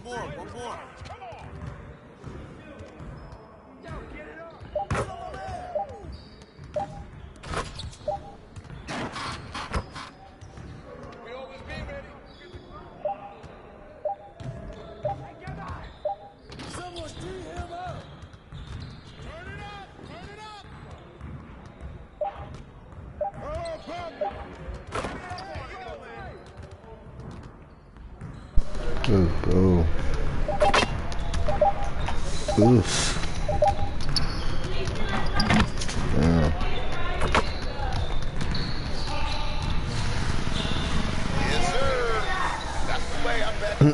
One more. Let's go. Goose. Damn. Yes, sir. That's the way I'm back. What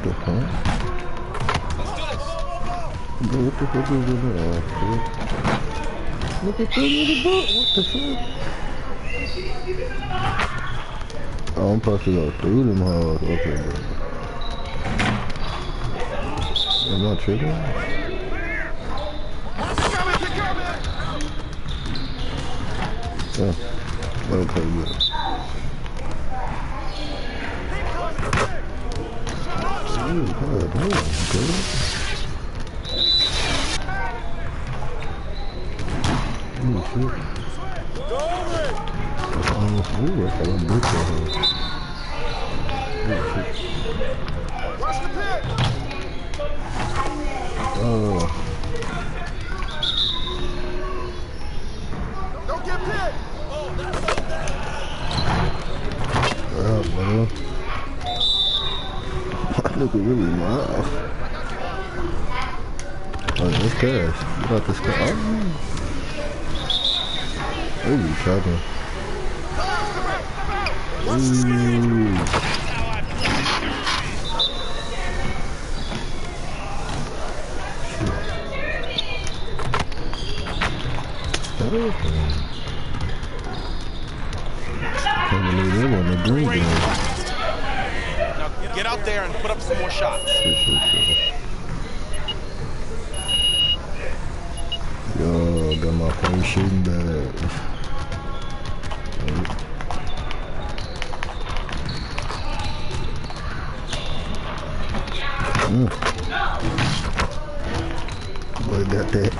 the fuck? What the fuck is that? Look at that little book. What the fuck? Oh, I'm supposed to go through them hoes. Okay, bro. Am I tripping? Yeah. Okay, good. Ooh, God, damn, girl. Oh, shit. Ooh, I thought I broke that hoe. Oh, shit. Watch the pit. Oh. Don't get pit. Yeah, man. My nigga really mad. Oh, that's cash. You about to sky. Oh. They be trapping. Ooh. Can't believe they want the green game. Now get out there and put up some more shots. Shit. Yo, got my first shooting bag. Boy, got that.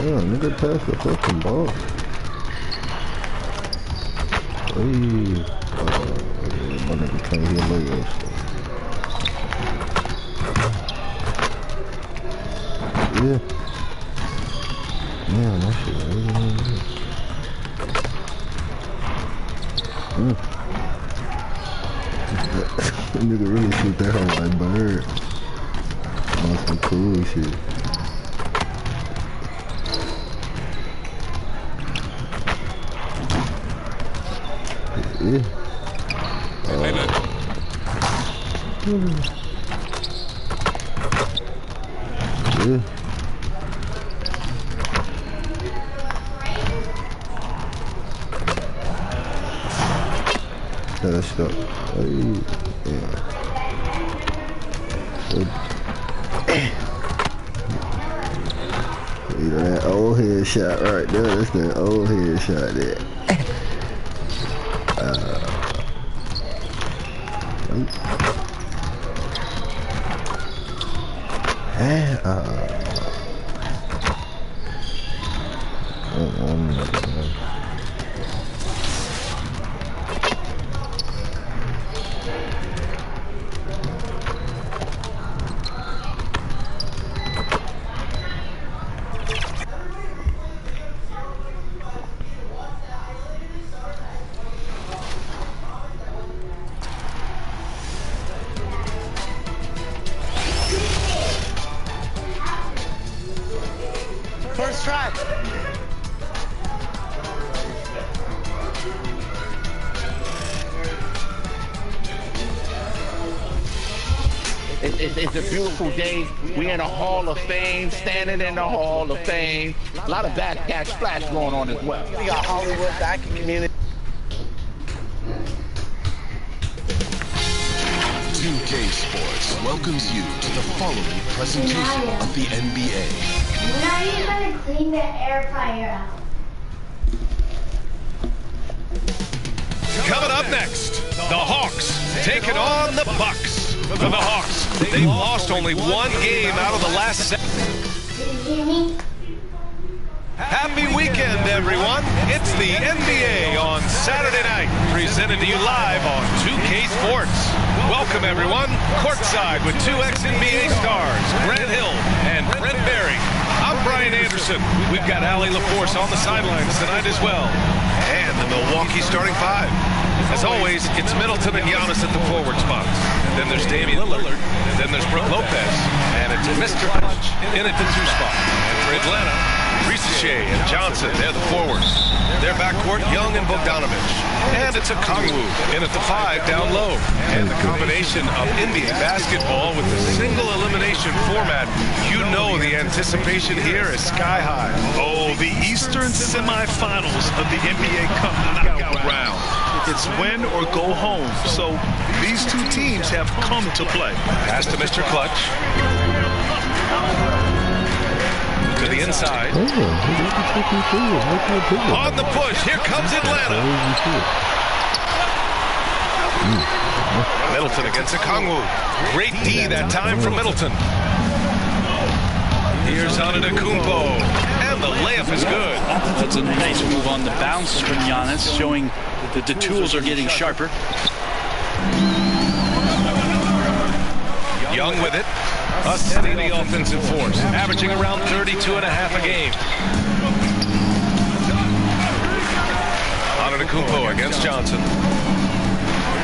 Yeah, nigga pass the fucking ball. Hey. My nigga can't hear layups. Yeah. Yeah, that shit really good. That nigga really shoot that hoe like bird. On some cool shit. Yeah. Yeah. That's up. Hey. Yeah. That old head shot right there. That's that old head shot there. it's a beautiful day. We're in the Hall of Fame, standing in the Hall of Fame. A lot of backdash splash going on as well. We got Hollywood back in community. 2K Sports welcomes you to the following presentation of the NBA. When are you going to clean the air fryer out? Coming up next, the Hawks taking on the Bucks. For the Hawks, they've lost only one game out of the last 7. Did you hear me? Happy weekend, everyone. It's the NBA on Saturday night, presented to you live on 2K Sports. Welcome, everyone, courtside with two ex-NBA stars, Grant Hill and Brent Barry. I'm Brian Anderson. We've got Allie LaForce on the sidelines tonight as well. And the Milwaukee starting 5. As always, it's Middleton and Giannis at the forward spots. Then there's Damian Lillard. Then there's Brook Lopez. And it's Mr. Clutch in at the 2 spot. And for Atlanta, Risacher and Johnson, they're the forwards. Their backcourt, Young and Bogdanovich. And it's a Kongwu in at the 5 down low. And the combination of NBA basketball with the single elimination format, you know the anticipation here is sky high. Oh, the Eastern semifinals of the NBA Cup knockout round. It's win or go home. So these two teams have come to play. Pass to Mr. Clutch. To the inside. On the push, here comes Atlanta. Middleton against Okongwu. Great D that time from Middleton. Here's Antetokounmpo, and the layup is good. That's a nice move on the bounce from Giannis, showing that the tools are getting sharper. Young with it. A steady offensive force, averaging around 32.5 a game. Antetokounmpo against Johnson.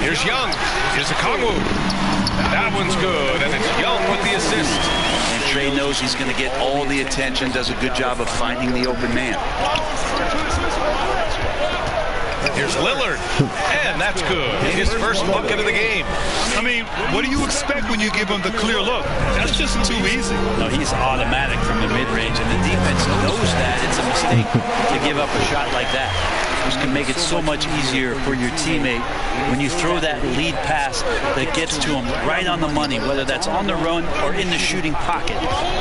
Here's Young. Here's Okongwu. That one's good, and it's Young with the assist. And Trey knows he's going to get all the attention, does a good job of finding the open man. Here's Lillard, and that's good. His first bucket of the game. I mean, what do you expect when you give him the clear look? That's just too easy. No, he's automatic from the mid-range, and the defense knows that it's a mistake to give up a shot like that. Which can make it so much easier for your teammate when you throw that lead pass that gets to him right on the money, whether that's on the run or in the shooting pocket.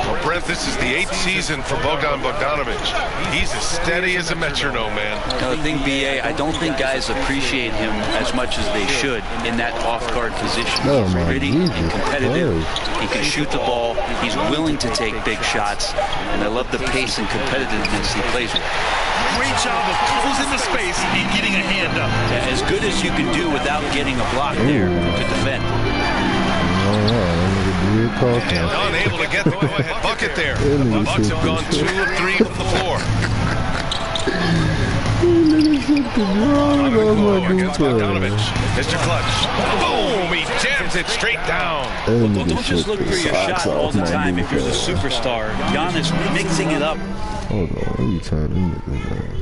Well, Brent, this is the 8th season for Bogdan Bogdanovich. He's as steady as a metronome, man. Now, the thing, B.A., I don't think guys appreciate him as much as they should in that off-guard position. He's gritty and competitive. He can shoot the ball. He's willing to take big shots. And I love the pace and competitiveness he plays with. Great job of closing the space and getting a hand up. Yeah, as good as you can do without getting a block there to defend. And unable to get the go-ahead bucket there. The Bucks have gone 2 of 3 from the floor. Against Bogdanovich. Mr. Clutch. Boom! He jams it straight down. Well, don't just look for your shot all the time if you're the superstar. Giannis mixing it up. Hold on, let me turn them niggas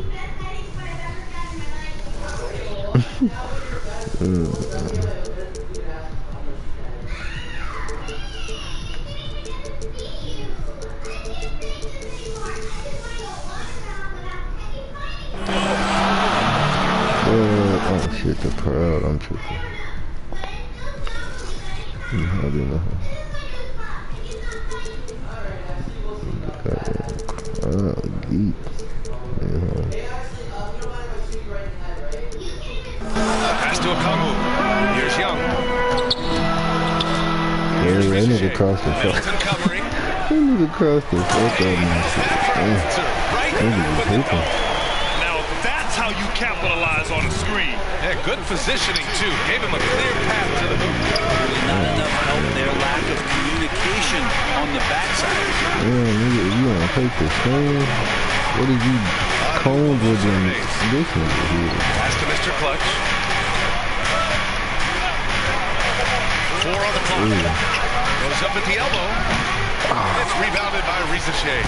oh shit, the crowd, I'm tripping. How do you know? Deep. Pass to Okongwu. Here's Young. Here's that nigga crossed the fuck. Middleton covering. That nigga crossed the fuck out of me. Now that's how you capitalize on a screen. Yeah, good positioning too. Gave him a clear path to the hoop. Not enough help there. Lack of communication on the backside. Yeah, nigga, if you wanna take the screen, what did you cone dribbling this nigga here? Pass to Mr. Clutch. 4 on the clock. Goes up at the elbow. It's rebounded by Risacher.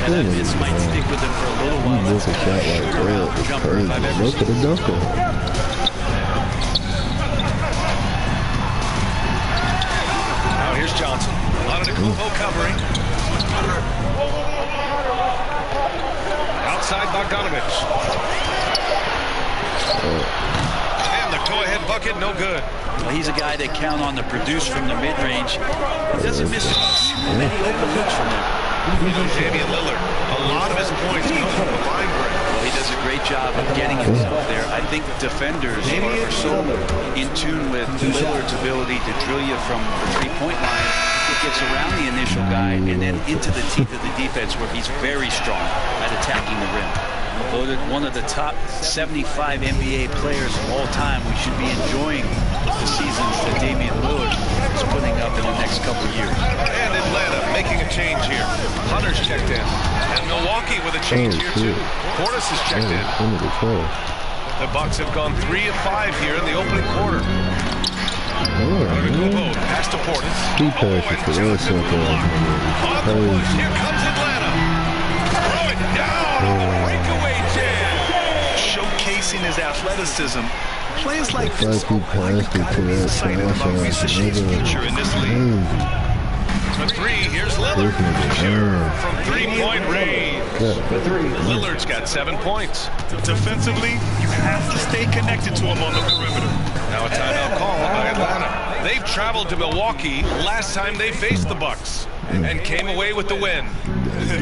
And that miss might stick with him for a little while. He missed a shot like that. It's crazy. Look at the dunker. Now here's Johnson. Kubo covering. Outside Bogdanovich. And the go-ahead bucket, no good. Well, he's a guy they count on to produce from the mid-range. He doesn't miss many open looks from there. Damian Lillard, a lot of his points come from the line break. Well, he does a great job of getting himself there. I think defenders are so in tune with Lillard's ability to drill you from the three-point line. It gets around the initial guy and then into the teeth of the defense where he's very strong at attacking the rim. Voted one of the top 75 NBA players of all time. We should be enjoying the seasons that Damian Lillard is putting up in the next couple of years. And Atlanta making a change here. Hunter's checked in. And Milwaukee with a change here too. Portis is checked in. The Bucks have gone 3 of 5 here in the opening quarter. Kubo, pass to Portis. He passes to us On the push, here comes Atlanta. Throw it down. Breakaway jam. Showcasing his athleticism. Players like It's like he passed it to us. excited about Risa's future in this league. For three, here's Lillard. Sure, from three-point range. Lillard's got 7 points. Defensively, you have to stay connected to him on the perimeter. Now a timeout call by Atlanta. They've traveled to Milwaukee last time they faced the Bucks and came away with the win.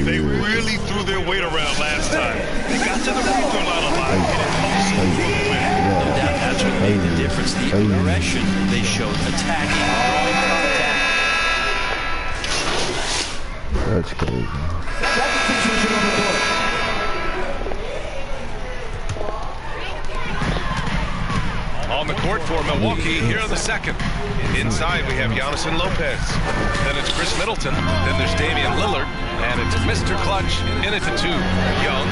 They really threw their weight around last time. They got to the free throw line a lot, and it helped them win. No doubt that's what made the difference. The aggression they showed, attacking, drawing contact. That's crazy. On the court for Milwaukee here in the second. Inside we have Giannis and Lopez. Then it's Chris Middleton. Then there's Damian Lillard. And it's Mr. Clutch in it to 2. Young.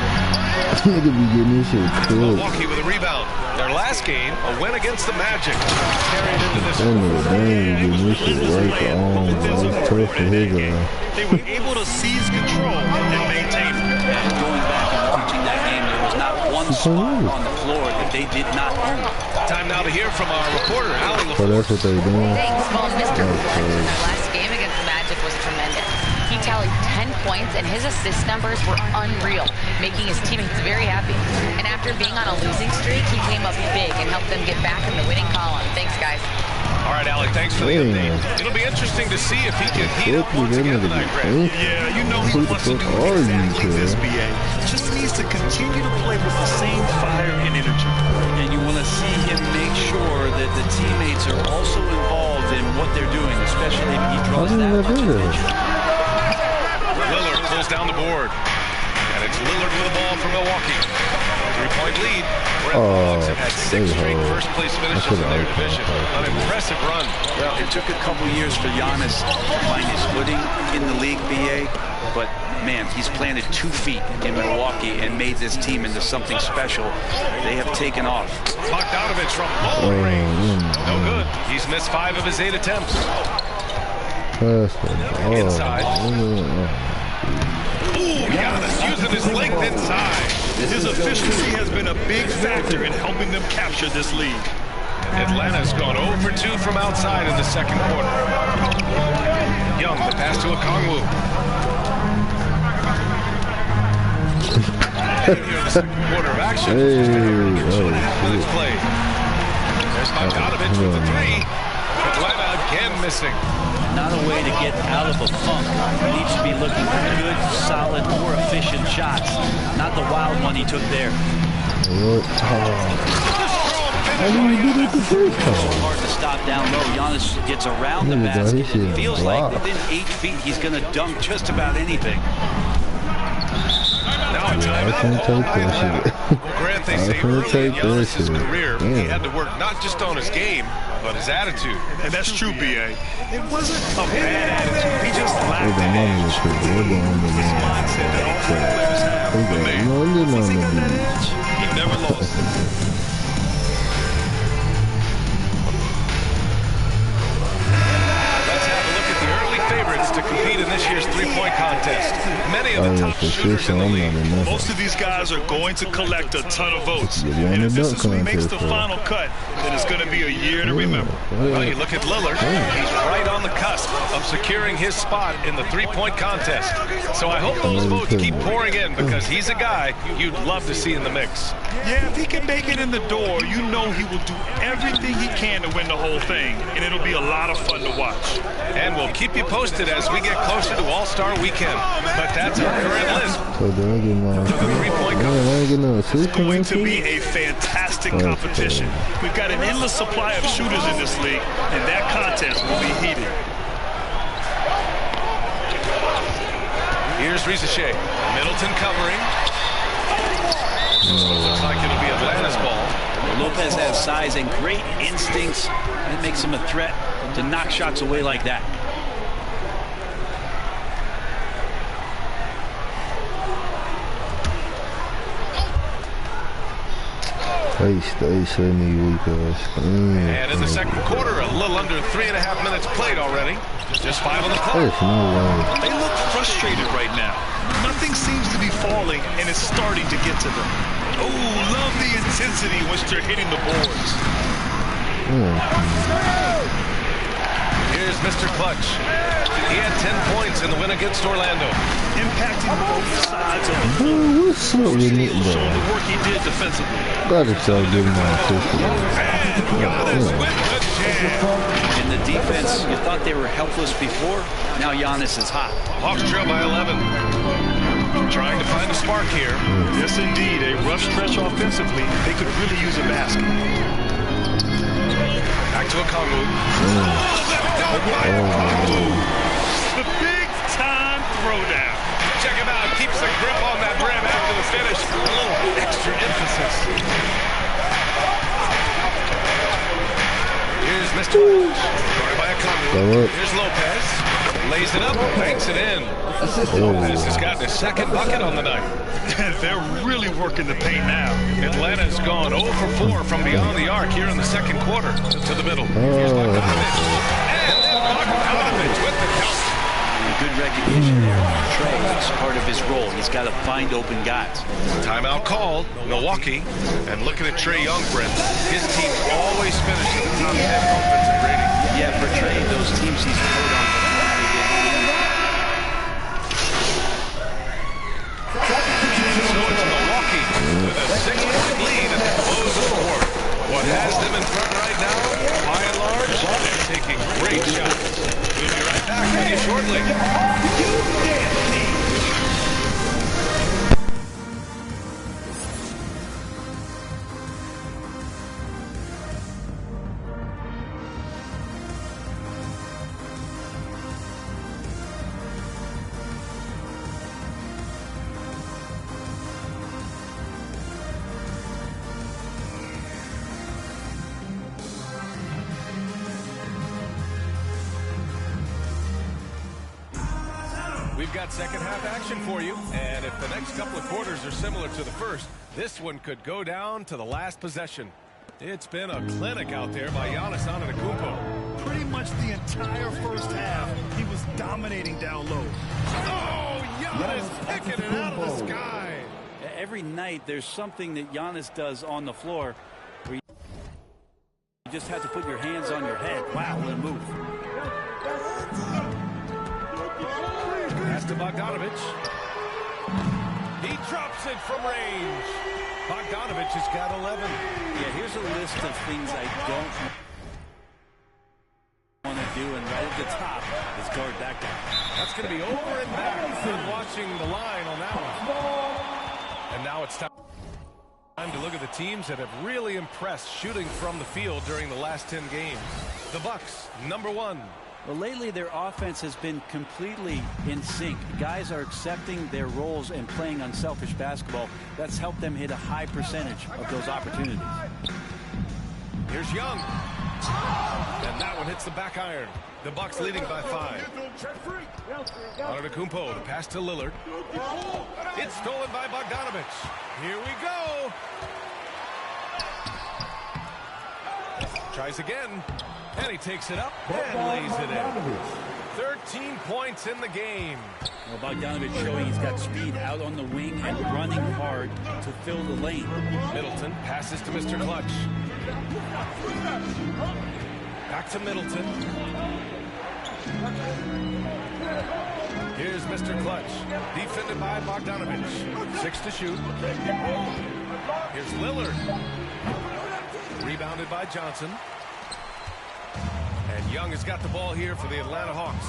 Nigga be getting this shit cooked. Milwaukee with a rebound. Their last game, a win against the Magic. Carried into this That nigga dang getting this shit right on. It's tough for his ass. They were able to seize control and maintain it. And going back and watching that game, there was not one spot on the floor that they did not own. Time now to hear from our reporter, Allie So LaFleur. that's what they doing. Thanks. Well, Mr. That's crazy. last game against the Magic was tremendous. He tallied 10 points, and his assist numbers were unreal, making his teammates very happy. And after being on a losing streak, he came up big and helped them get back in the winning column. Thanks, guys. All right, Allie, thanks for the update. It'll be interesting to see if he can heat up once again tonight, Greg. Yeah, you know he wants to do exactly this, BA. Just needs to continue to play with the same fire and energy. And you want to see him make sure that the teammates are also involved in what they're doing, especially if he draws that much attention. Lillard pulls down the board. And it's Lillard with the ball for Milwaukee. 3-point lead. Brett Bucks have had 6 straight first-place finishes in their division. An impressive run. Well, it took a couple years for Giannis to find his footing in the league, BA. But, man, he's planted 2 feet in Milwaukee and made this team into something special. They have taken off. Bogdanovich from long range. No good. He's missed 5 of his 8 attempts. Inside. Ooh, Giannis using his length inside. His efficiency has been a big factor in helping them capture this lead. Atlanta's gone 0 for 2 from outside in the second quarter. Young, the pass to Okongwu. Here in the second quarter of action. Minutes played. There's Bogdanovich with the 3. Atlanta again missing. Not a way to get out of a funk. He needs to be looking for good, solid, more efficient shots. Not the wild one he took there. How do you do that the first So time? hard to stop down low. Giannis gets around the Yeah, but basket. he It feels like blocked. within 8 feet he's going to dunk just about anything. Now a I timeout can't called take by that Atlanta. shit. Well, Grant, they I say can't early in take that Giannis' shit. career, he Damn. had to work not just on his game, but his attitude. And that's true, BA. It wasn't a bad attitude. He just They lacked got that money edge. to put. They're going to His mindset that all great players have. They got money on the beach. He never lost. Let's have a look at the early favorites to compete compete in this year's three-point contest. Many of the top shooters in the league. Most of these guys are going to collect a ton of votes. And if this is who makes the final cut, then it's going to be a year to remember. Well, you look at Lillard. He's right on the cusp of securing his spot in the three-point contest. So I hope those votes keep pouring in because he's a guy you'd love to see in the mix. Yeah, if he can make it in the door, you know he will do everything he can to win the whole thing, and it'll be a lot of fun to watch. And we'll keep you posted as we get closer to All-Star Weekend. But that's our current list. So then I get It's going to be a fantastic competition. We've got an endless supply of shooters in this league, and that contest will be heated. Here's Risacher. Middleton covering. Looks like it'll be Atlanta's ball. Lopez has size and great instincts. It makes him a threat to knock shots away like that. And in the second quarter, a little under 3.5 minutes played already. Just 5 on the clock. They look frustrated right now. Nothing seems to be falling, and it's starting to get to them. Oh, love the intensity once they're hitting the boards. Here's Mr. Clutch. He had 10 points in the win against Orlando. Impacting both sides of the floor. What's up with it, bro? Showing the work he did defensively. Gotta start getting my assist. In the defense, you thought they were helpless before. Now Giannis is hot. Hawks trail by 11. Trying to find a spark here. Yes, indeed. A rough stretch offensively. They could really use a basket. Back to Okongwu. The big-time throwdown. Check him out. Keeps the grip on that rim after the finish. A little extra emphasis. Here's Mr. Guarded by Okongwu. Here's Lopez. Lays it up, banks it in. Lopez has gotten his second bucket on the night. They're really working the paint now. Atlanta's gone 0 for 4 from beyond the arc here in the second quarter. To the middle. Here's Bogdanovich. And then Bogdanovich with the count. Good recognition there. Trey, it's part of his role. He's got to find open guys. Timeout called, Milwaukee. And looking at Trae Young, Brent, his team always finishes in the top 10 offensive rating. Yeah, for Trey, those teams he's played on. So it's Milwaukee with a 6-point lead at the close of the quarter. What has them in front right now, by and large, they're taking great shots. We'll be right back with you shortly. We've got second half action for you, and if the next couple of quarters are similar to the first, this one could go down to the last possession. It's been a clinic out there by Giannis Antetokounmpo. Pretty much the entire first half, he was dominating down low. Oh, Giannis picking it out of the sky. Every night there's something that Giannis does on the floor where you just have to put your hands on your head. Wow, what a move. Pass to Bogdanovich. He drops it from range. Bogdanovich has got 11. Yeah, here's a list of things I don't want to do, and right at the top is guard that guy. That's going to be over and back. Good watching the line on that one. And now it's time to look at the teams that have really impressed shooting from the field during the last 10 games. The Bucks, number 1. Well, lately their offense has been completely in sync. Guys are accepting their roles and playing unselfish basketball. That's helped them hit a high percentage of those opportunities. Here's Young. And that one hits the back iron. The Bucks leading by 5. Antetokounmpo, the pass to Lillard. It's stolen by Bogdanovich. Here we go. Tries again. And he takes it up and lays it in. 13 points in the game. Well, Bogdanovich showing he's got speed out on the wing and running hard to fill the lane. Middleton passes to Mr. Clutch. Back to Middleton. Here's Mr. Clutch, defended by Bogdanovich. 6 to shoot. Here's Lillard. Rebounded by Johnson. And Young has got the ball here for the Atlanta Hawks.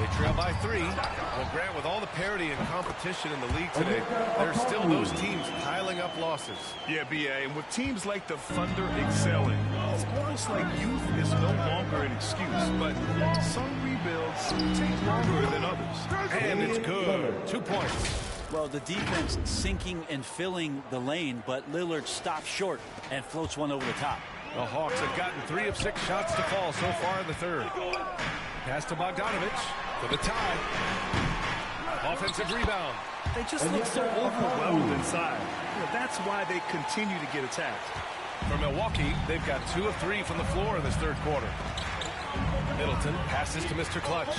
They trail by 3. Well, Grant, with all the parity and competition in the league today, there's still those teams piling up losses. Yeah, B.A., and with teams like the Thunder excelling, it's almost like youth is no longer an excuse, but some rebuilds take longer than others. And it's good. 2 points. Well, the defense sinking and filling the lane, but Lillard stops short and floats one over the top. The Hawks have gotten 3 of 6 shots to fall so far in the third. Pass to Bogdanovich for the tie. Offensive rebound. They just look so overwhelmed inside. That's why they continue to get attacked. For Milwaukee, they've got 2 of 3 from the floor in this third quarter. Middleton passes to Mr. Clutch.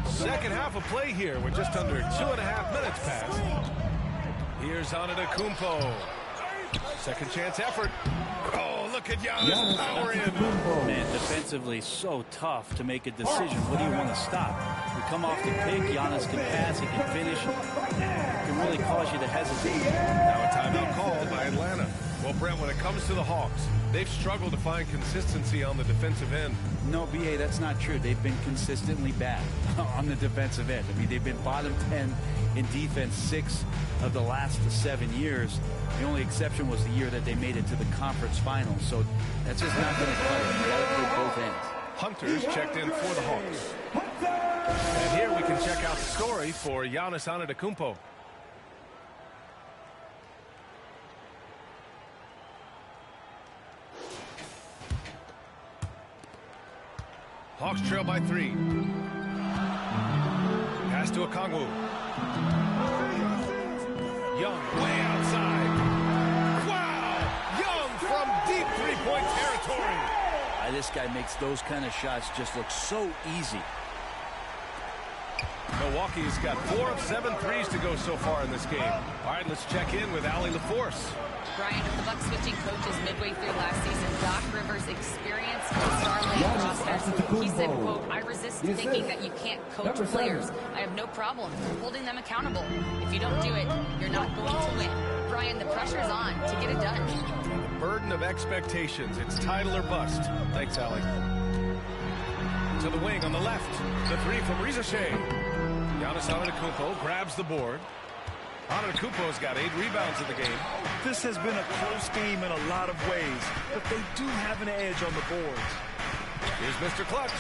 Second half of play here. We're just under 2.5 minutes past. Here's Antetokounmpo. Second chance effort. Oh, look at Giannis power in. Man, defensively so tough to make a decision. What do you want to stop? You come off the pick, Giannis can pass, he can finish. It can really cause you to hesitate. Now a timeout called by Atlanta. Well, Brent, when it comes to the Hawks, they've struggled to find consistency on the defensive end. No, B.A., that's not true. They've been consistently bad on the defensive end. I mean, they've been bottom 10 in defense 6 of the last 7 years. The only exception was the year that they made it to the conference finals. So that's just not going to cut it. You got to play both ends. Hunter's checked in for the Hawks. And here we can check out the story for Giannis Antetokounmpo. Hawks trail by 3. Pass to Okongwu. Young way outside. Wow! Young from deep three-point territory. This guy makes those kind of shots just look so easy. Milwaukee's got 4 of 7 threes to go so far in this game. All right, let's check in with Allie LaForce. Brian, with the Bucks switching coaches midway through last season, Doc Rivers' experienced star-laden roster, he said, quote, I resist thinking that you can't coach players. I have no problem holding them accountable. If you don't do it, you're not going to win. Brian, the pressure's on to get it done. The burden of expectations. It's title or bust. Thanks, Allie. To the wing on the left. The 3 from Reza Shea. Giannis Antetokounmpo grabs the board. Antetokounmpo's got 8 rebounds in the game. This has been a close game in a lot of ways, but they do have an edge on the boards. Here's Mr. Clutch.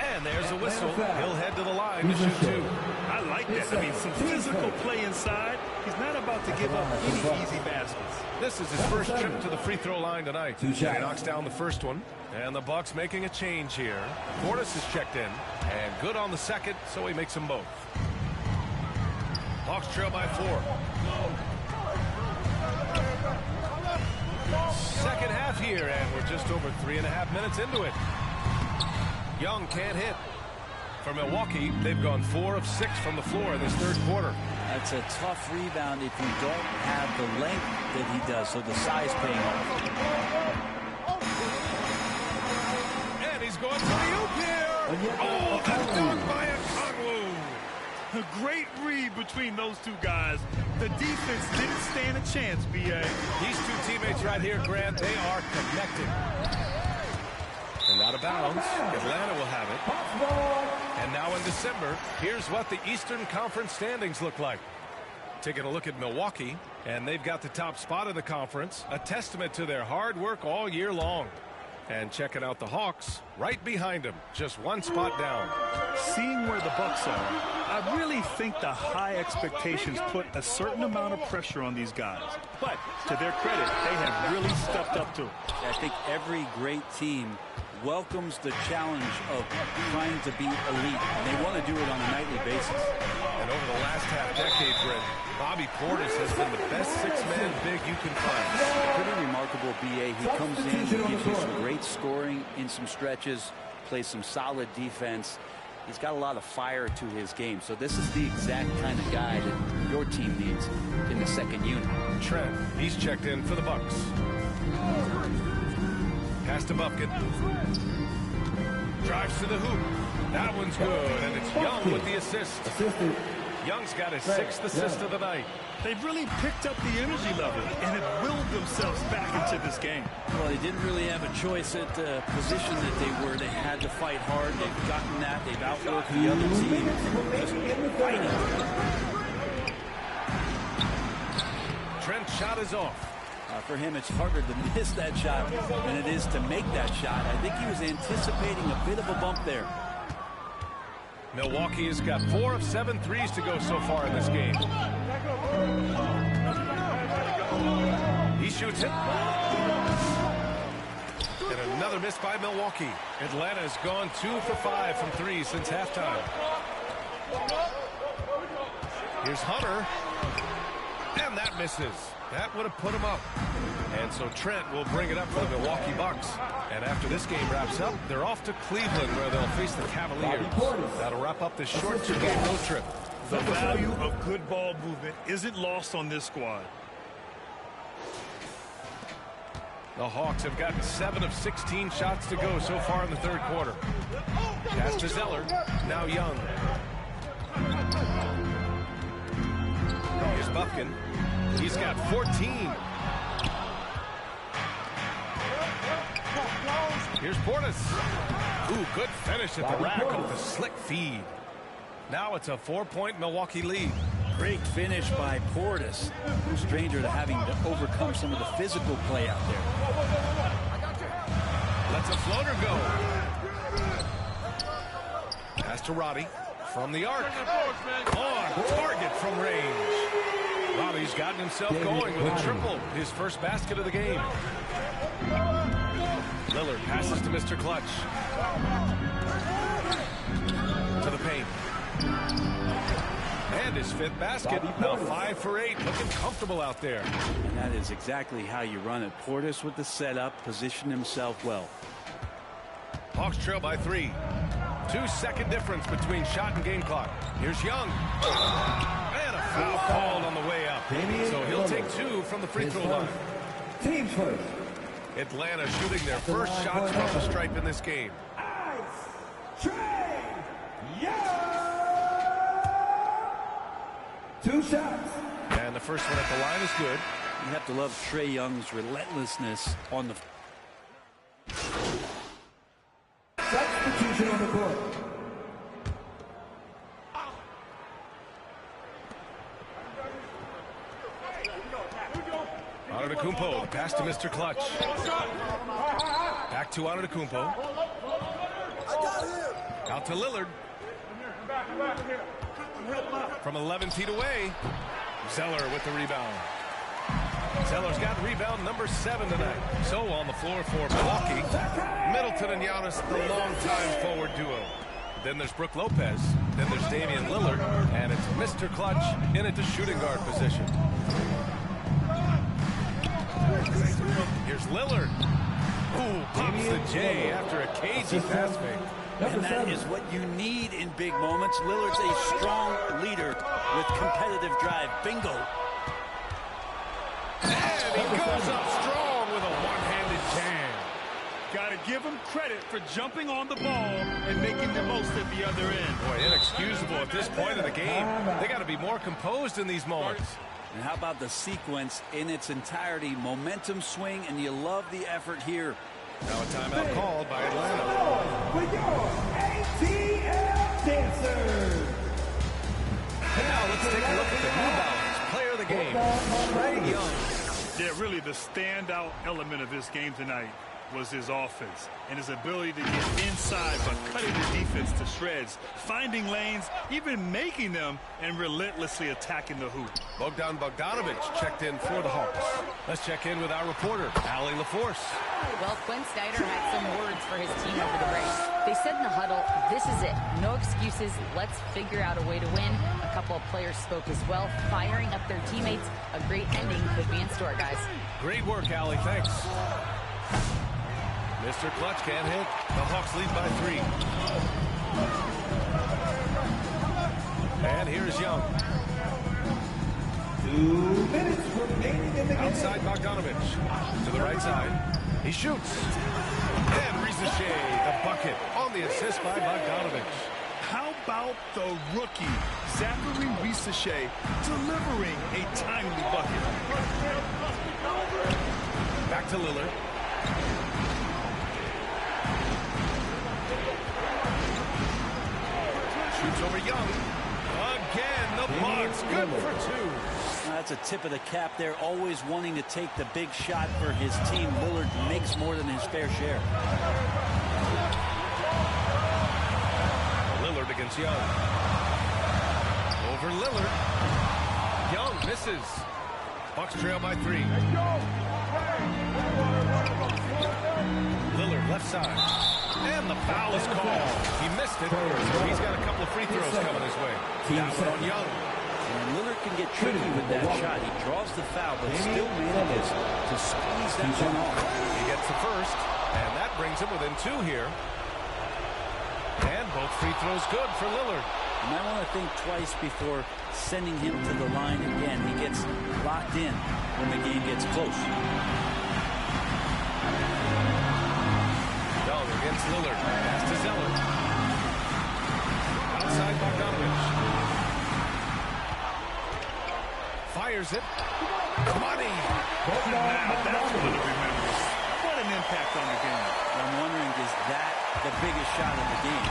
And there's a whistle. He'll head to the line to shoot 2. I like that. I mean, some physical play inside. He's not about to give up any easy baskets. This is his first trip to the free throw line tonight. He knocks down the first one. And the Bucks making a change here. Portis is checked in. And good on the second, so he makes them both. Hawks trail by 4. Second half here, and we're just over 3.5 minutes into it. Young can't hit. For Milwaukee, they've gone 4 of 6 from the floor in this third quarter. That's a tough rebound if you don't have the length that he does, so the size paying off. And he's going for the oop here. Oh, that's done by Okongwu. A great read between those two guys. The defense didn't stand a chance, B.A. These 2 teammates right here, Grant, they are connected. And out of bounds, Atlanta will have it. And now in December, here's what the Eastern Conference standings look like. Taking a look at Milwaukee, and they've got the top spot of the conference, a testament to their hard work all year long. And checking out the Hawks, right behind them, just 1 spot down. Seeing where the Bucks are, I really think the high expectations put a certain amount of pressure on these guys. But to their credit, they have really stepped up to it. I think every great team welcomes the challenge of trying to be elite. And they want to do it on a nightly basis. And over the last half-decade, Brent, Bobby Portis has been the best 6-man big you can find. Pretty remarkable unbelievable, B.A. He comes in, he gives you some great scoring in some stretches, plays some solid defense. He's got a lot of fire to his game. So this is the exact kind of guy that your team needs in the second unit. Trent, he's checked in for the Bucks. Pass to Bufkin. Drives to the hoop. That one's good, and it's Young with the assist. Young's got his 6th assist of the night. They've really picked up the energy level and have willed themselves back into this game. Well, they didn't really have a choice at the position that they were. They had to fight hard. They've gotten that. They've outworked the other team. Just fighting. Trent's shot is off. For him, it's harder to miss that shot than it is to make that shot. I think he was anticipating a bit of a bump there. Milwaukee has got 4 of 7 threes to go so far in this game. He shoots it. And another miss by Milwaukee. Atlanta's gone 2 for 5 from 3 since halftime. Here's Hunter. And that misses. That would have put him up. And so Trent will bring it up for the Milwaukee Bucks. And after this game wraps up, they're off to Cleveland where they'll face the Cavaliers. That'll wrap up this short 2-game road trip. The value of good ball movement isn't lost on this squad. The Hawks have gotten 7 of 16 shots to go so far in the third quarter. Pass to Zeller. Now Young. Here's Bufkin. He's got 14. Here's Portis. Ooh, good finish at the rack off a slick feed. Now it's a 4-point Milwaukee lead. Great finish by Portis. No stranger to having to overcome some of the physical play out there. Lets a floater go. Pass to Roddy from the arc. On target from range. Roddy's gotten himself going with a triple. His first basket of the game. Lillard passes to Mr. Clutch. To the paint. And his 5th basket. Now 5 for 8. Looking comfortable out there. And that is exactly how you run it. Portis with the setup, positioned himself well. Hawks trail by 3. 2-second difference between shot and game clock. Here's Young. And a foul called on the way up. So he'll take 2 from the free throw line. Team first. Atlanta shooting their first shots from the stripe in this game. Trae Young. 2 shots. And the first one at the line is good. You have to love Trae Young's relentlessness on the... Substitution on the court. Antetokounmpo, the pass to Mr. Clutch. Back to Antetokounmpo. Out to Lillard. From 11 feet away, Zeller with the rebound. Zeller's got rebound number 7 tonight. So on the floor for Milwaukee, Middleton and Giannis, the longtime forward duo. Then there's Brook Lopez. Then there's Damian Lillard. And it's Mr. Clutch in at the shooting guard position. Here's Lillard. Ooh, pops the J after a cagey pass fake. And that is what you need in big moments. Lillard's a strong leader with competitive drive. Bingo. And he goes up strong with a one-handed jam. Got to give him credit for jumping on the ball and making the most at the other end. Boy, inexcusable at this point of the game. They got to be more composed in these moments. And how about the sequence in its entirety? Momentum swing, and you love the effort here. Now a timeout called by Atlanta. With your ATL dancers. And now let's take a look at the New Balance player of the game, Trae Young. Yeah, really the standout element of this game tonight. was his offense and his ability to get inside by cutting the defense to shreds, finding lanes, even making them, and relentlessly attacking the hoop. Bogdan Bogdanovic checked in for the Hawks. Let's check in with our reporter, Allie LaForce. Well, Quinn Snyder had some words for his team over the break. They said in the huddle, this is it. No excuses. Let's figure out a way to win. A couple of players spoke as well, firing up their teammates. A great ending could be in store, guys. Great work, Allie. Thanks. Mr. Clutch can't hit. The Hawks lead by 3. And here's Young. 2 minutes remaining in the game. Outside Bogdanovic. To the right side. He shoots. And Rizachet, the bucket on the assist by Bogdanovic. How about the rookie, Zachary Rizachet, delivering a timely bucket? Back to Lillard. Shoots over Young. Again, the Bucks good for 2. That's a tip of the cap there, always wanting to take the big shot for his team. Lillard makes more than his fair share. Lillard against Young. Over Lillard. Young misses. Bucks trail by 3. Lillard left side. And the foul is called. He missed it, so he's got a couple of free throws coming his way. That one on Young. And Lillard can get tricky with that shot. He draws the foul, but still manages to squeeze that one off. He gets the first, and that brings him within 2 here. And both free throws good for Lillard. You might want to think twice before sending him to the line again. He gets locked in when the game gets close. Young against Lillard. Pass to Zeller. Outside Bogdanovic. Fires it. Money. Now that's one to remember. What an impact on the game. I'm wondering, is that the biggest shot of the game?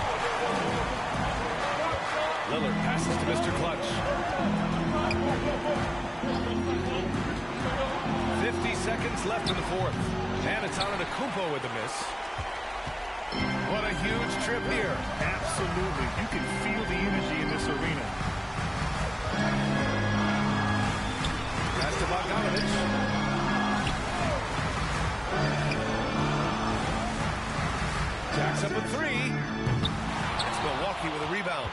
Lillard passes to Mr. Clutch. 50 seconds left in the 4th. And it's Antetokounmpo with the miss. What a huge trip here. Absolutely. You can feel the energy in this arena. Pass to Bogdanovic. Jacks up a 3. It's Milwaukee with a rebound.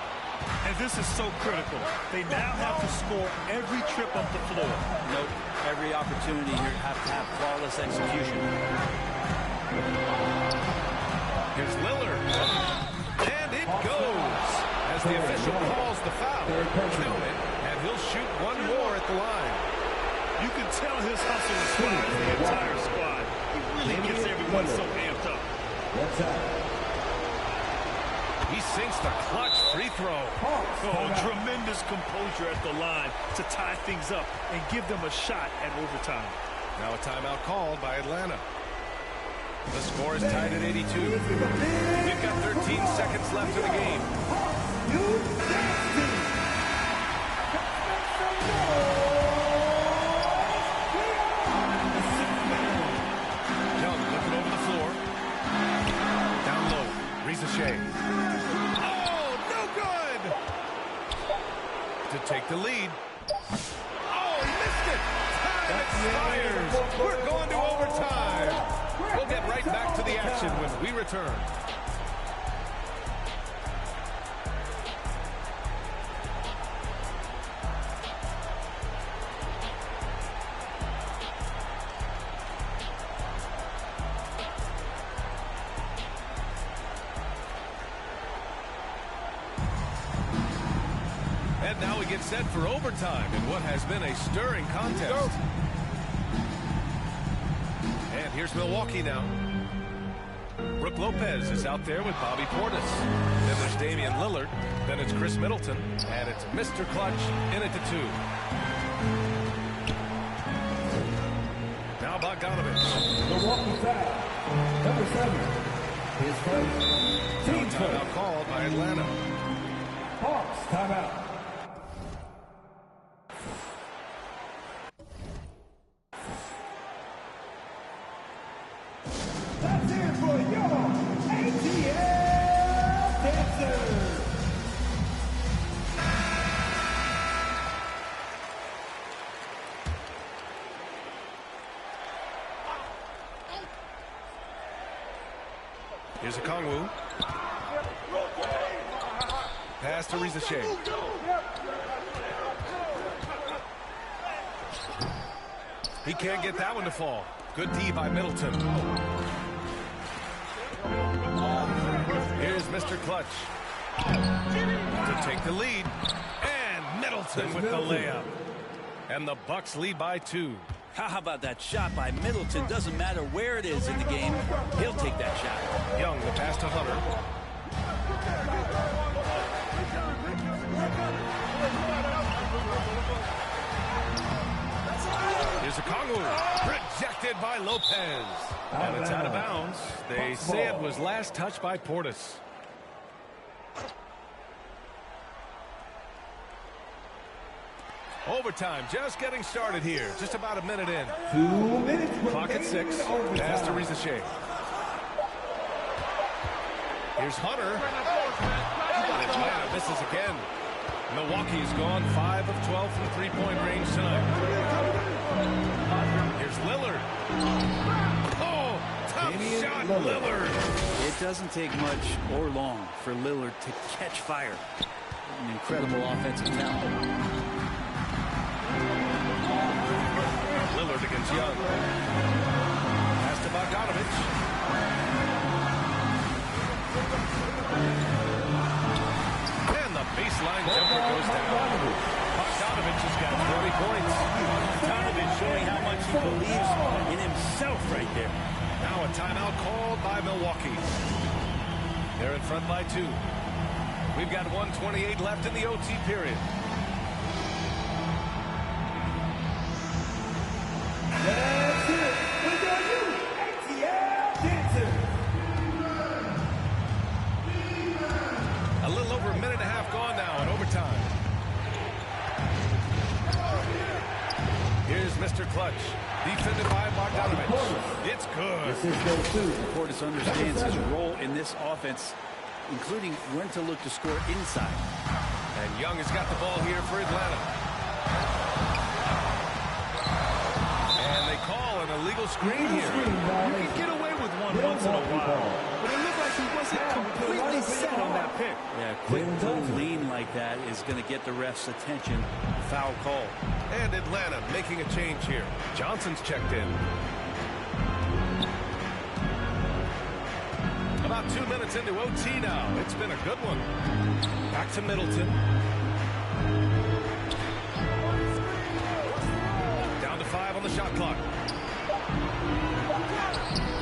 And this is so critical. They now have to score every trip up the floor. Nope. Every opportunity here have to have flawless execution. Here's Lillard. And it goes. As the official calls the foul. Count it. And he'll shoot one more at the line. You can tell his hustle inspires the entire squad. He really gets everyone so amped up. He sinks the clutch free throw. Oh, tremendous composure at the line to tie things up and give them a shot at overtime. Now a timeout called by Atlanta. The score is tied at 82. We've got 13 seconds left in the game. Young looking over the floor. Down low. Rizachet. Oh, no good! To take the lead. Oh, he missed it! Time expires! We're going to overtime! We'll get right back to the action when we return. And now we get set for overtime in what has been a stirring contest. And here's Milwaukee now. Brook Lopez is out there with Bobby Portis. Then there's Damian Lillard. Then it's Chris Middleton. And it's Mr. Clutch in it to 2. Now Bogdanovic. Milwaukee foul. Number 7. His first. Team Timeout called by Atlanta. Hawks timeout. Here's a Kongwu. Pass to Rizache. He can't get that one to fall. Good D by Middleton. Here's Mr. Clutch to take the lead. And Middleton with the layup. And the Bucks lead by 2. How about that shot by Middleton? Doesn't matter where it is in the game. He'll take that shot. Young, the pass to Hunter. Here's a Kongwu. Rejected by Lopez. And it's out of bounds. They say it was last touched by Portis. Overtime just getting started here. Just about a minute in. 2 minutes. Clock at 6. Pass to Rizache. Here's Hunter. And Atlanta misses again. Milwaukee's gone 5 of 12 from three-point range tonight. Here's Lillard. Oh, tough shot, Lillard. It doesn't take much or long for Lillard to catch fire. An incredible offensive talent. Lillard against Young. Pass to Bogdanovich. And the baseline jumper goes down. Bogdanovich has got 20 points. Bogdanovich showing how much he believes in himself right there. Now a timeout called by Milwaukee. They're in front by 2. We've got 1:28 left in the OT period. That's it. With your new ATL Dancer. A little over a minute and a half gone now in overtime. Here's Mr. Clutch. Defended by Bogdanovich. It's good. Portis understands his role in this offense, including when to look to score inside. And Young has got the ball here for Atlanta. And they call an illegal screen here. You can get away with one once in a while, but it looked like he wasn't completely set on that pick. Yeah, quick little lean like that is going to get the ref's attention. Foul call. And Atlanta making a change here. Johnson's checked in. About 2 minutes into OT now. It's been a good one. Back to Middleton. Down to 5 on the shot clock.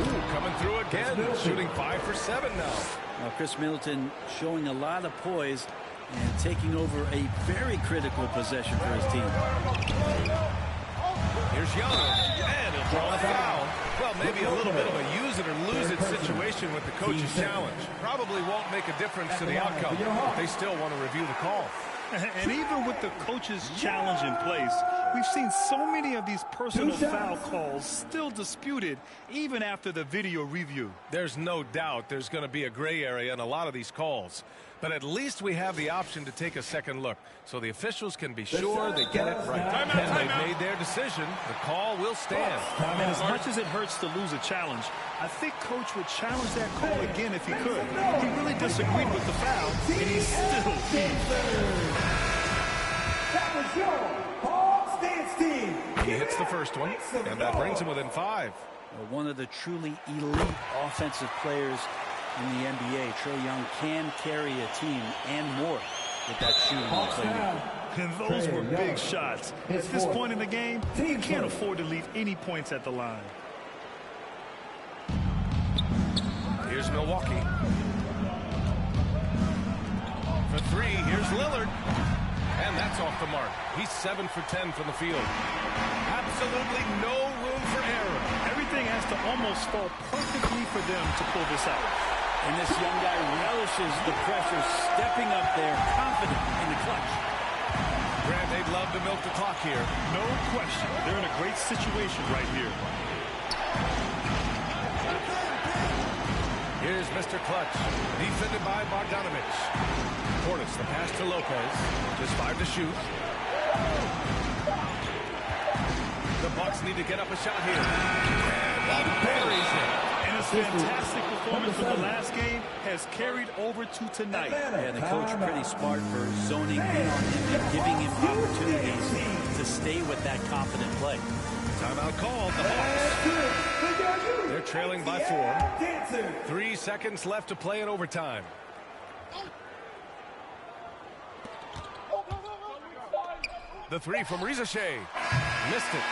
Ooh, coming through again. Shooting 5 for 7 now. Now, Chris Middleton showing a lot of poise and taking over a very critical possession for his team. Here's Young. And he'll draw a foul. Well, maybe a little bit of a use it or lose it situation with the coach's challenge. Probably won't make a difference to the outcome, but they still want to review the call. And even with the coach's challenge in place, we've seen so many of these personal foul calls still disputed even after the video review. There's no doubt there's going to be a gray area in a lot of these calls. But at least we have the option to take a second look so the officials can be sure they get it right. And they've made their decision. The call will stand. And as much as it hurts to lose a challenge, I think Coach would challenge that call again if he could. He really disagreed with the foul, and he still beat. That was your Hawks dance team. He hits the first one, and that brings him within 5. One of the truly elite offensive players in the NBA, Trae Young, can carry a team and more with that shooting playmaker. And those were big shots. At this point in the game, you can't afford to leave any points at the line. Here's Milwaukee. For 3, here's Lillard. And that's off the mark. He's 7 for 10 from the field. Absolutely no room for error. Everything has to almost fall perfectly for them to pull this out. And this young guy relishes the pressure, stepping up there, confident in the clutch. Grant, they'd love to milk the clock here. No question. They're in a great situation right here. Here's Mr. Clutch, defended by Bogdanovich. Portis, the pass to Lopez. Just 5 to shoot. The Bucks need to get up a shot here. And buries it. And his fantastic performance from the last game has carried over to tonight. Yeah, the coach pretty smart for zoning in on him and giving him opportunities to stay with that confident play. Timeout called. The Hawks. They're trailing by 4. 3 seconds left to play in overtime. The 3 from Reza Shea. Missed it.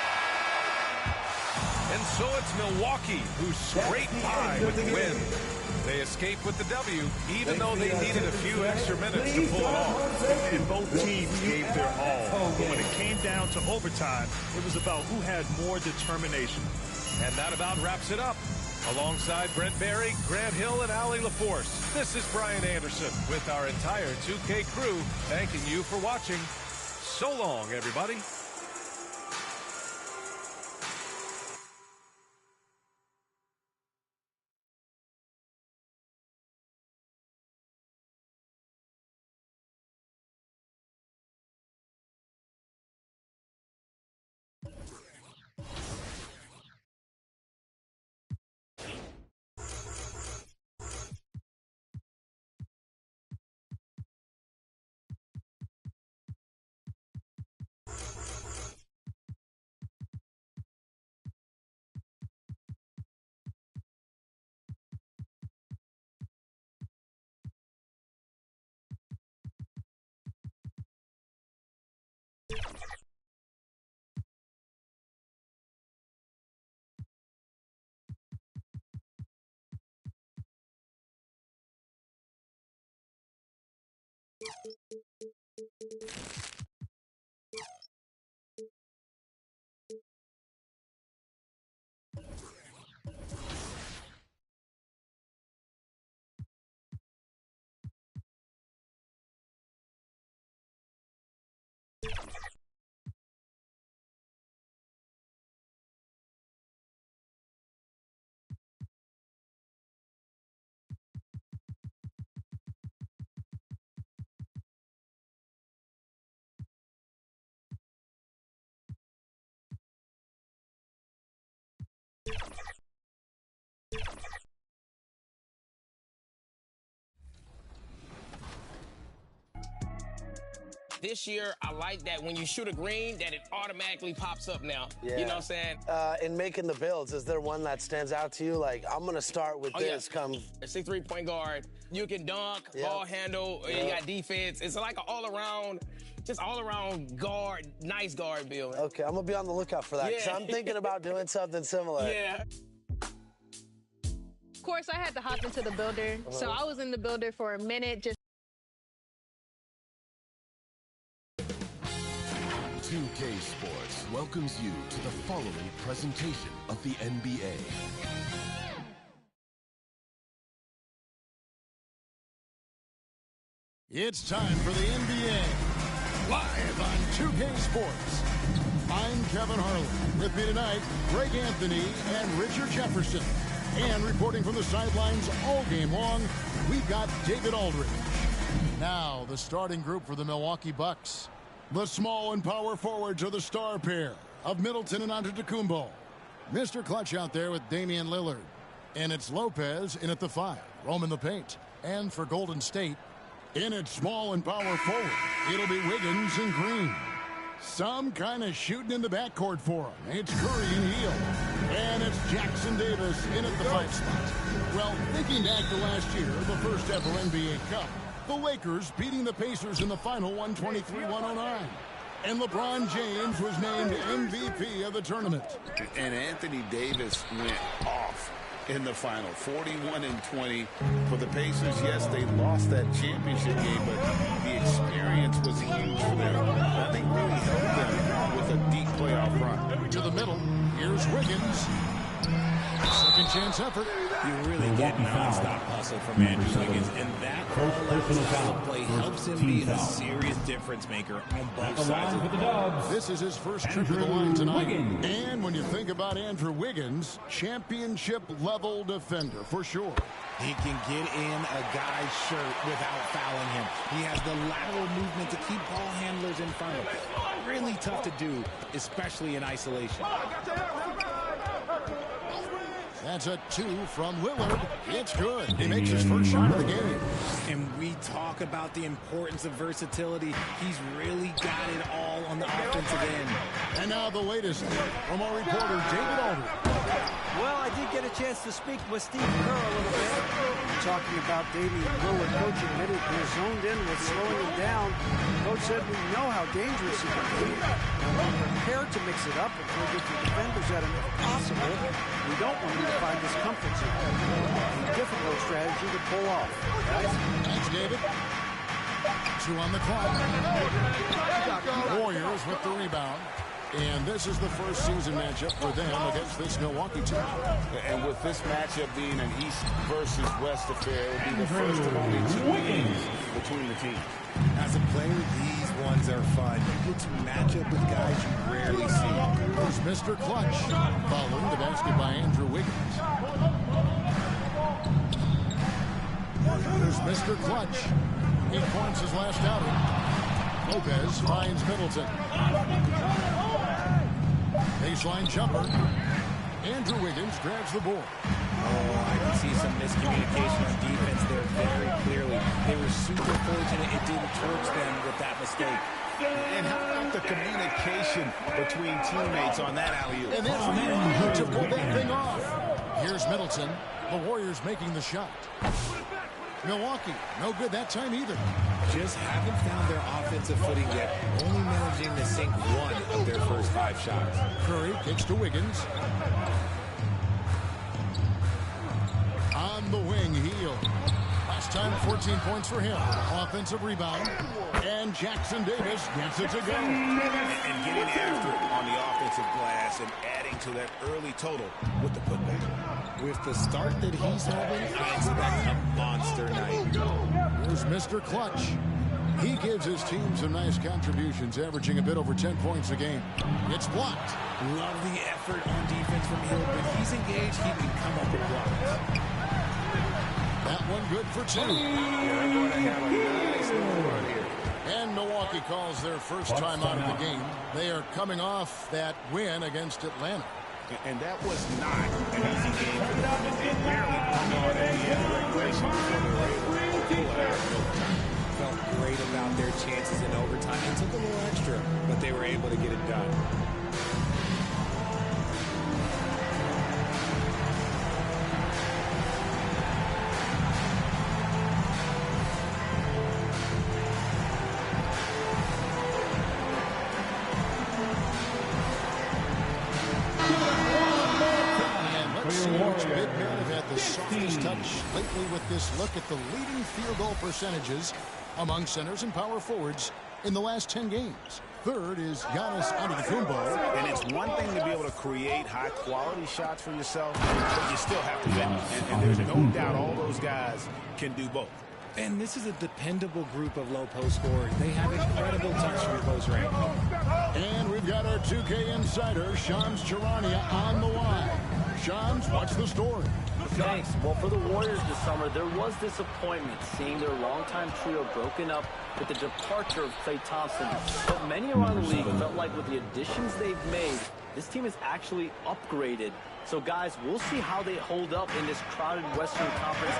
And so it's Milwaukee who scraped by with the win. They escaped with the W, even though they needed a few extra minutes to pull it off. And both teams gave their all. But when it came down to overtime, it was about who had more determination. And that about wraps it up. Alongside Brent Barry, Grant Hill, and Allie LaForce, this is Brian Anderson with our entire 2K crew thanking you for watching. So long, everybody. This year, I like that when you shoot a green, that it automatically pops up now. Yeah. You know what I'm saying? In making the builds, is there one that stands out to you? Like, I'm going to start with this. A 6'3" point guard. You can dunk, ball handle, and you got defense. It's like an all-around, just all-around guard, nice guard build. Okay, I'm going to be on the lookout for that, because I'm thinking about doing something similar. Yeah. Of course, I had to hop into the builder. So I was in the builder for a minute, just 2K Sports welcomes you to the following presentation of the NBA. It's time for the NBA, live on 2K Sports. I'm Kevin Harlan. With me tonight, Greg Anthony and Richard Jefferson. And reporting from the sidelines all game long, we've got David Aldridge. Now, the starting group for the Milwaukee Bucks. The small and power forwards are the star pair of Middleton and Antetokounmpo. Mr. Clutch out there with Damian Lillard. And it's Lopez in at the 5, roaming the paint. And for Golden State, in its small and power forward, it'll be Wiggins and Green. Some kind of shooting in the backcourt for him. It's Curry and Hill. And it's Jackson Davis in at the 5 spot. Well, thinking back to last year, the first ever NBA Cup, the Lakers beating the Pacers in the final 123-109. And LeBron James was named MVP of the tournament. And Anthony Davis went off in the final, 41-20 for the Pacers. Yes, they lost that championship game, but the experience was huge for them. I think really helped them with a deep playoff run. To the middle, here's Wiggins. Second second chance effort. You really get non-stop hustle from Andrew Wiggins, and that all play helps him be a serious difference maker on both sides of the ball. This is his first trip to the line tonight. And when you think about Andrew Wiggins, championship-level defender for sure. He can get in a guy's shirt without fouling him. He has the lateral movement to keep ball handlers in front of him. Really tough to do, especially in isolation. That's a 2 from Lillard. It's good. He makes his first shot of the game. And we talk about the importance of versatility. He's really got it all on the offensive end. And now the latest from our reporter, David Aldridge. Well, I did get a chance to speak with Steve Kerr a little bit, talking about Damian Lillard. Coach admitted he was zoned in with slowing him down. Coach said we know how dangerous he can be, and we're prepared to mix it up and try to get the defenders at him if possible. We don't want him to find his comfort zone. A difficult strategy to pull off. Guys? Thanks, David. 2 on the clock. Warriors with the rebound. And this is the first season matchup for them against this Milwaukee team. And with this matchup being an East versus West affair, it will be the first of only 2 games between the teams. As a player, these ones are fun. You get to match up with guys you rarely see. There's Mr. Clutch following the basket by Andrew Wiggins. There's Mr. Clutch. He points his last outing. Lopez finds Middleton. Baseline jumper. Andrew Wiggins grabs the board. Oh, I can see some miscommunication on defense there very clearly. They were super fortunate it didn't torch them with that mistake. And how about the communication between teammates on that alley-oop? And that's really to pull that thing off. Here's Middleton. The Warriors making the shot. Milwaukee, no good that time either. Just haven't found their offensive footing yet. Only managing to sink 1 of their first 5 shots. Curry kicks to Wiggins. On the wing, Heel. Last time, 14 points for him. Offensive rebound. And Jackson Davis gets it to go. And getting after it on the offensive glass and adding to that early total with the putback. With the start that he's having, I expect a monster night. Here's Mr. Clutch. He gives his team some nice contributions, averaging a bit over 10 points a game. It's blocked. Love the effort on defense from Hill. When he's engaged, he can come up with blocks. That one good for 2. And Milwaukee calls their first time out of the game. They are coming off that win against Atlanta. And that was not an easy game for them. They barely hung on at the end of regulation before they were able to pull it out. Felt great about their chances in overtime. It took a little extra, but they were able to get it done. Touch lately with this look at the leading field goal percentages among centers and power forwards in the last 10 games. Third is Giannis Antetokounmpo. And it's one thing to be able to create high-quality shots for yourself, but you still have to finish. And there's no doubt all those guys can do both. And this is a dependable group of low post scorers. They have incredible touch from close range. And we've got our 2K insider, Shams Charania, on the line. Shams, what's the story? Thanks. Well, for the Warriors this summer, there was disappointment seeing their longtime trio broken up with the departure of Klay Thompson. But many around the league felt like with the additions they've made, this team is actually upgraded. So, guys, we'll see how they hold up in this crowded Western Conference.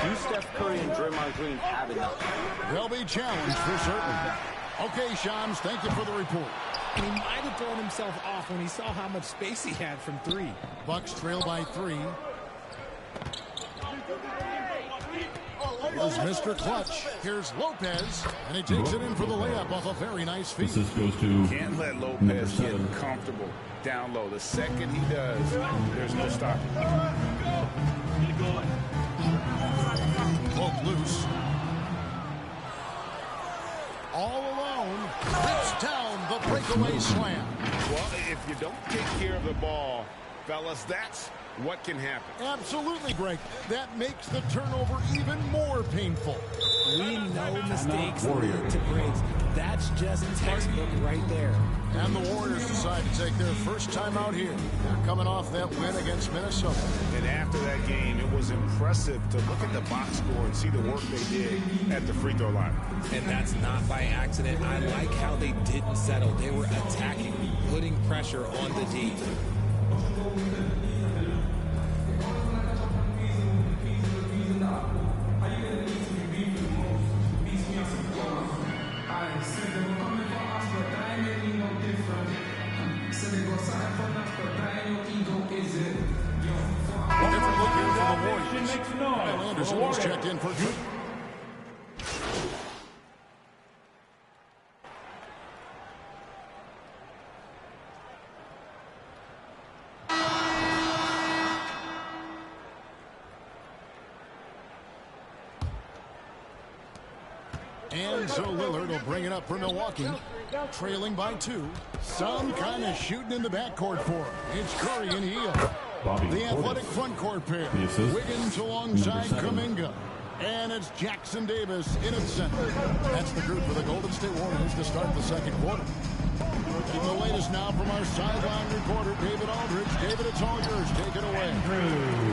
Do Steph Curry and Draymond Green have enough? They'll be challenged for certain. Okay, Shams, thank you for the report. And he might have thrown himself off when he saw how much space he had from 3. Bucks trail by 3. Here's Mr. Clutch. Here's Lopez. And he takes it in for the layup off a very nice feed. This goes to Can't let Lopez get comfortable down low. The second he does, there's no stopping. Poke loose. All alone. Rips down the breakaway slam. Well, if you don't take care of the ball Fellas, that's what can happen. Absolutely, Greg. That makes the turnover even more painful. We know mistakes lead to breaks. That's just textbook right there. And the Warriors decide to take their first time out here. They're coming off that win against Minnesota. And after that game, it was impressive to look at the box score and see the work they did at the free throw line. And that's not by accident. I like how they didn't settle. They were attacking, putting pressure on the D. Kyle Anderson was checked in for good. And so Lillard will bring it up for Milwaukee, trailing by 2. Some kind of shooting in the backcourt for him. It's Curry and Hield. The athletic front court pair. Wiggins alongside Kuminga. And it's Jackson Davis in at center. That's the group for the Golden State Warriors to start the second quarter. And the latest now from our sideline reporter, David Aldridge. David, it's all yours. Take it away.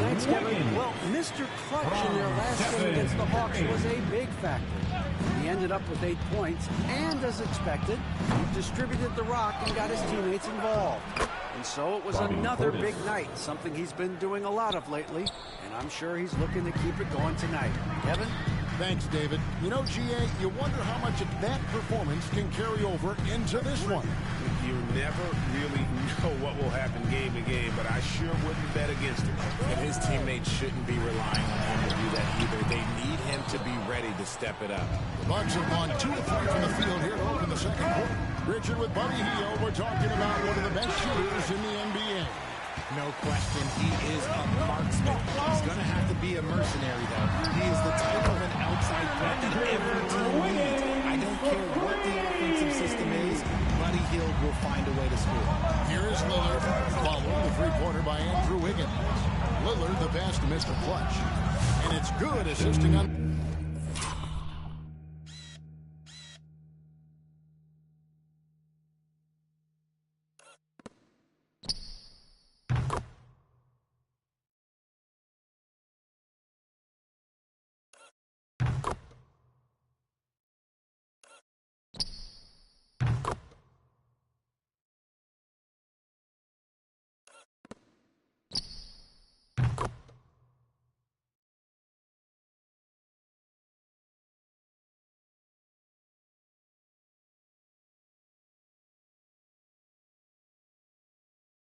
Thanks, Kevin. Well, Mr. Clutch in their last game against the Hawks was a big factor. He ended up with 8 points, and as expected, he distributed the rock and got his teammates involved. And so it was another big night, something he's been doing a lot of lately, and I'm sure he's looking to keep it going tonight. Kevin? Thanks, David. You know, GA, you wonder how much of that performance can carry over into this one. You never really know what will happen game to game, but I sure wouldn't bet against him. And his teammates shouldn't be relying on him to do that either. They need him to be ready to step it up. The Bucks have gone 2 of 3 from the field here to open the second quarter. Richard with Buddy Hield. We're talking about one of the best shooters in the NBA. No question, he is a marksman. He's going to have to be a mercenary, though. He is the type of an outside threat that every team needs. I don't care what the offensive system is, Buddy Hield will find a way to score. Here is Lillard, following the three-pointer by Andrew Wiggins. Lillard, the best, Mr. Clutch. And it's good assisting on...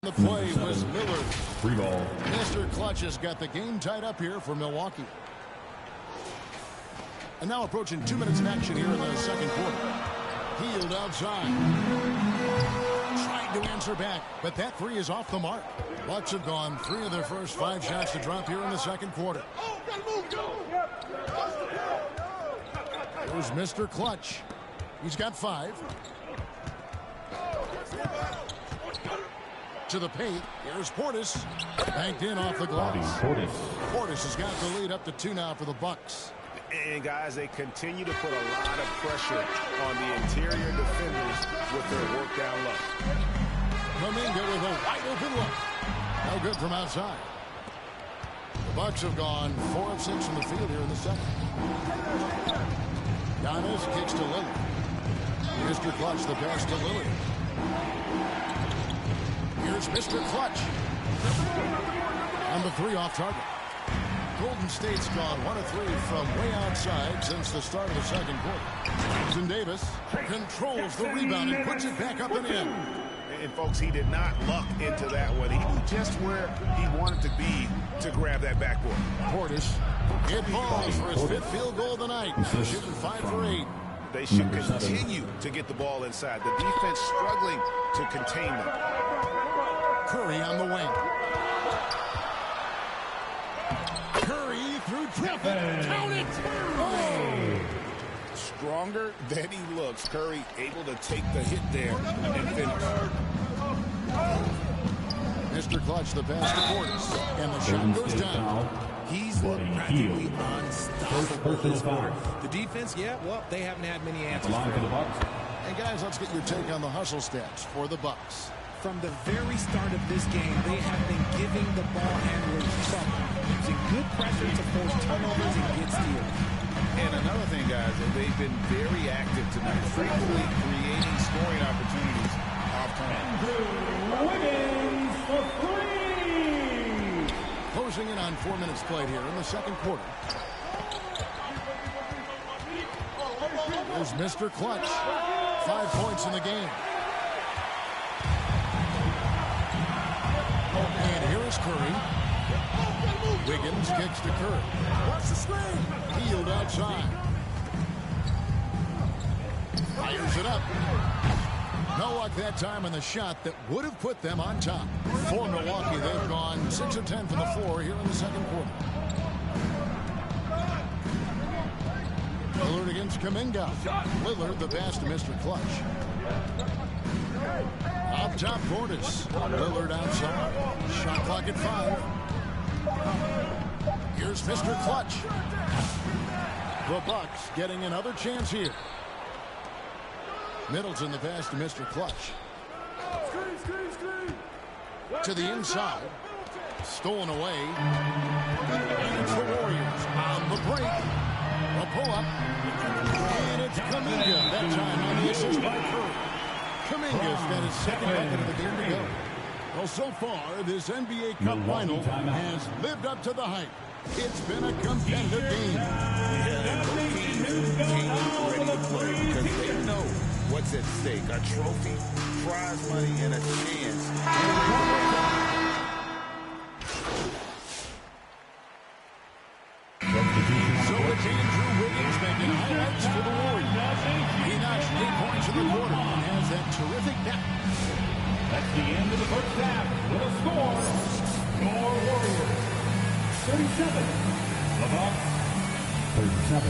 The play was Miller. Free ball. Mr. Clutch has got the game tied up here for Milwaukee. And now approaching 2 minutes of action here in the second quarter. Hield outside. Tried to answer back, but that three is off the mark. Bucks have gone 3 of their first 5 shots to drop here in the second quarter. Here's Mr. Clutch. He's got 5. To the paint. Here's Portis. Banked in off the glass. Portis has got the lead up to 2 now for the Bucks. And guys, they continue to put a lot of pressure on the interior defenders with their work down low. Kuminga with a wide open look. No good from outside. The Bucks have gone 4 of 6 from the field here in the second. Giannis kicks to Lillard. Mr. Clutch the pass to Lillard. Here's Mr. Clutch. And the 3 off target. Golden State's gone 1 of 3 from way outside since the start of the second quarter. Jackson Davis controls the rebound and puts it back up and in. And folks, he did not luck into that one. He knew just where he wanted to be to grab that backboard. Portis, it falls for his 5th field goal of the night. Shooting 5 for 8. They should continue to get the ball inside. The defense struggling to contain them. Curry on the wing. Curry through traffic. Count it! Oh. Stronger than he looks. Curry able to take the hit there and finish. Mr. Clutch, the pass to Portis. And the shot goes down. He's looked practically unstoppable this quarter. The defense, yeah, well, they haven't had many answers for him. And guys, let's get your take on the hustle stats for the Bucks. From the very start of this game, they have been giving the ball handlers trouble, using good pressure to force turnovers and get steals. And another thing, guys, is they've been very active tonight, frequently creating scoring opportunities off turnover. Wiggins for three. Closing in on 4 minutes played here in the second quarter. There's Mr. Clutch. 5 points in the game. And here is Curry. Wiggins kicks to Curry. Watch the screen. Healed outside. Fires it up. No luck that time on the shot that would have put them on top. For Milwaukee, they've gone 6 of 10 from the floor here in the second quarter. Lillard against Kuminga. Lillard the pass to Mr. Clutch. Up top, Portis. Lillard outside. Shot clock at 5. Here's Mr. Clutch. The Bucks getting another chance here. Middleton the pass to Mr. Clutch. To the inside. Stolen away. And it's the Warriors on the break. A pull-up. And it's Kuminga. That time on the assist by Curry. Kuminga's got his second bucket of the game to go. Well, so far, this NBA Cup final has lived up to the hype. It's been a competitive game. Yeah, both teams came ready to play because they know what's at stake. A trophy, prize money, and a chance. So it's Andrew Wiggins making highlights for the Warriors. He notched 8 points in the quarter and has that terrific depth. That's the end of the first half with a score. Your Warriors 37. The Bucks 37.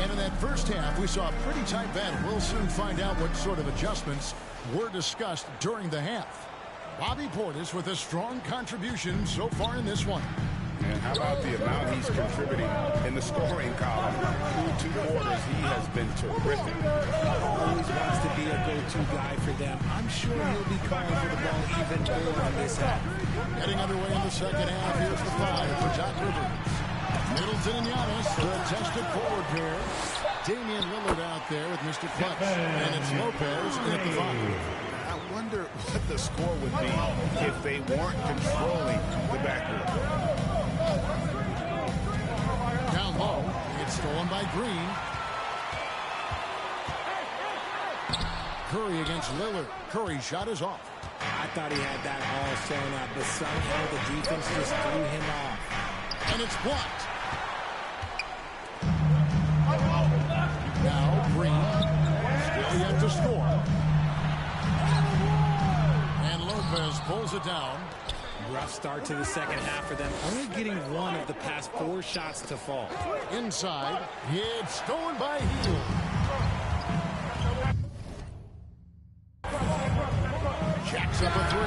And in that first half, we saw a pretty tight battle. We'll soon find out what sort of adjustments were discussed during the half. Bobby Portis with a strong contribution so far in this one. And how about the amount he's contributing in the scoring column? Through 2 quarters, he has been terrific. Always wants to be a go-to guy for them. I'm sure he'll be calling for the ball even more in this half. Getting underway in the second half. Here's the 5 for Doc Rivers. Middleton and Giannis, the tested forward pair. Damian Lillard out there with Mr. Clutch. And it's Lopez in at the 5. I wonder what the score would be if they weren't controlling the backcourt. Down low, it's stolen by Green. Curry against Lillard. Curry's shot is off. I thought he had that all sewn up, but somehow the defense just threw him off. And it's blocked. Now Green still yet to score. And Lopez pulls it down. Rough start to the second half for them, only getting 1 of the past 4 shots to fall. Inside, it's stolen by Hield. Jacks up a 3.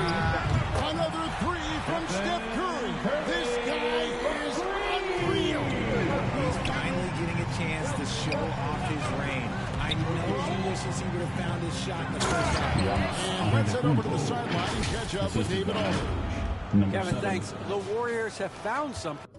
Another 3 from Steph Curry. This guy is unreal. He's finally getting a chance to show off his reign. I know he wishes he would have found his shot in the first half. And let's head over to the sideline and catch up with David Aldridge. Kevin, thanks. The Warriors have found something.